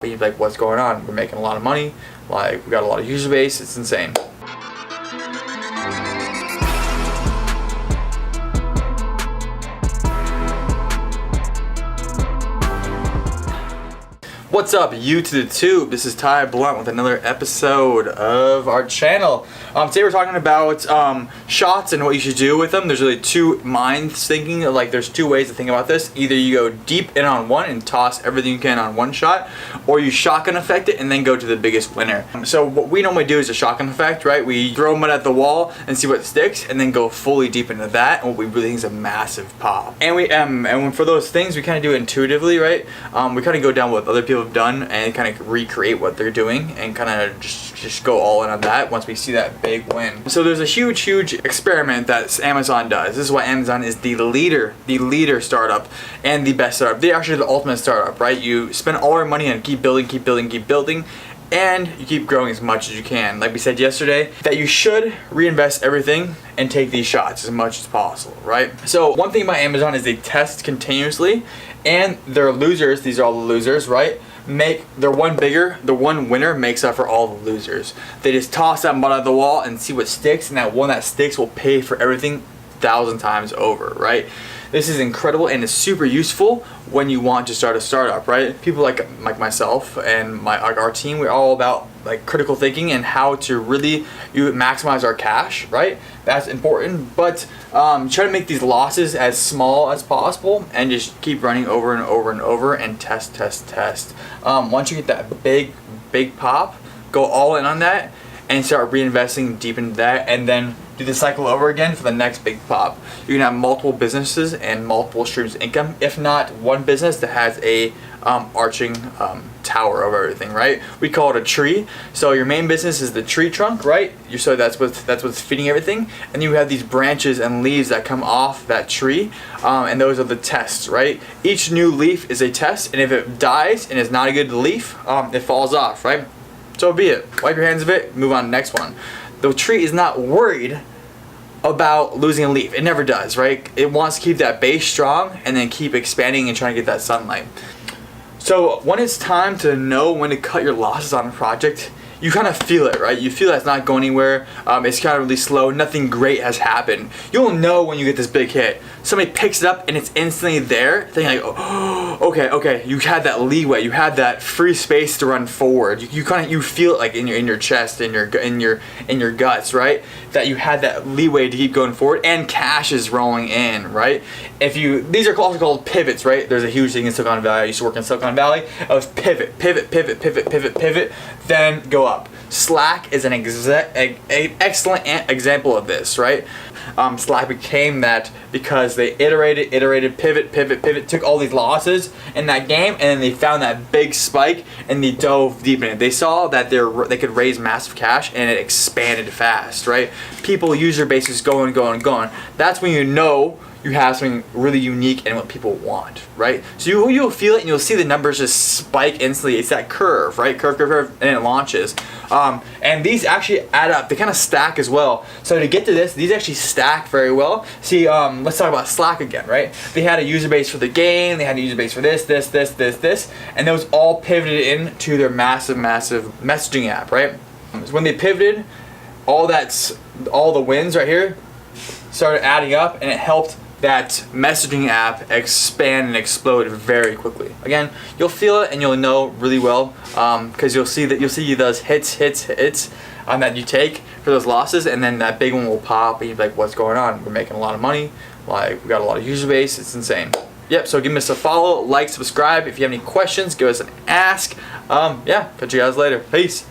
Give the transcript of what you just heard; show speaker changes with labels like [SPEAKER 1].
[SPEAKER 1] You're like, what's going on? We're making a lot of money. Like, we got a lot of user base. It's insane. What's up, you to the tube? This is Ty Blunt with another episode of our channel. Today we're talking about shots and what you should do with them. There's really two minds thinking. Like, there's two ways to think about this. Either you go deep in on one and toss everything you can on one shot, or you shotgun effect it and then go to the biggest winner. So what we normally do is a shotgun effect, right? We throw mud at the wall and see what sticks, and then go fully deep into that, and what we really think is a massive pop. And we and for those things, we kind of do it intuitively, right? We kind of go down what other people have done and kind of recreate what they're doing and kind of just go all in on that once we see that big win. So there's a huge experiment that Amazon does. This is why Amazon is the leader startup and the best startup. They're actually the ultimate startup, right? You spend all your money and keep building, and you keep growing as much as you can. Like we said yesterday, that you should reinvest everything and take these shots as much as possible, right? So one thing about Amazon is they test continuously, and their losers, these are all the losers, right? They're one bigger, the one winner makes up for all the losers. They just toss that mud at the wall and see what sticks, and that one that sticks will pay for everything 1,000 times over, right? This is incredible and it's super useful when you want to start a startup, right? People like myself and our team, we're all about like critical thinking and how to really maximize our cash, right? That's important, but try to make these losses as small as possible and just keep running over and over and test. Once you get that big pop, go all in on that and start reinvesting deep into that, and then do the cycle over again for the next big pop. You can have multiple businesses and multiple streams of income, if not one business that has a arching tower over everything, right? We call it a tree. So your main business is the tree trunk, right? So that's what's feeding everything, and you have these branches and leaves that come off that tree, and those are the tests, right? Each new leaf is a test, and if it dies and is not a good leaf, it falls off, right? So be it. Wipe your hands of it, move on to the next one. The tree is not worried about losing a leaf. It never does, right? It wants to keep that base strong and then keep expanding and trying to get that sunlight. So when it's time to know when to cut your losses on a project, you kind of feel it, right? You feel that it's not going anywhere. It's kind of really slow. Nothing great has happened. You'll know when you get this big hit. Somebody picks it up and it's instantly there. Then you're like, oh, okay. You had that leeway. You had that free space to run forward. You feel it like in your chest, in your guts, right? That you had that leeway to keep going forward, and cash is rolling in, right? These are also called pivots, right? There's a huge thing in Silicon Valley. I used to work in Silicon Valley. Of pivot, then go up. Slack is an excellent example of this, right? Slack became that because they iterated, pivot, took all these losses in that game, and then they found that big spike and they dove deep in it. They saw that they could raise massive cash, and it expanded fast, right? User base is going. That's when you know you have something really unique and what people want, right? So you'll feel it and you'll see the numbers just spike instantly. It's that curve, right? Curve, and it launches. And these actually add up. They kind of stack as well. So to get to this, these actually stack very well. See, let's talk about Slack again, right? They had a user base for the game. They had a user base for this, and those all pivoted into their massive messaging app, right? So when they pivoted, all the wins right here started adding up, and it helped that messaging app expand and explode very quickly. Again, you'll feel it and you'll know really well, because you'll see those hits that you take for those losses, and then that big one will pop and you're like, what's going on? We're making a lot of money. Like, we got a lot of user base. It's insane. Yep, so give us a follow, like, subscribe. If you have any questions, give us an ask. Yeah, catch you guys later. Peace.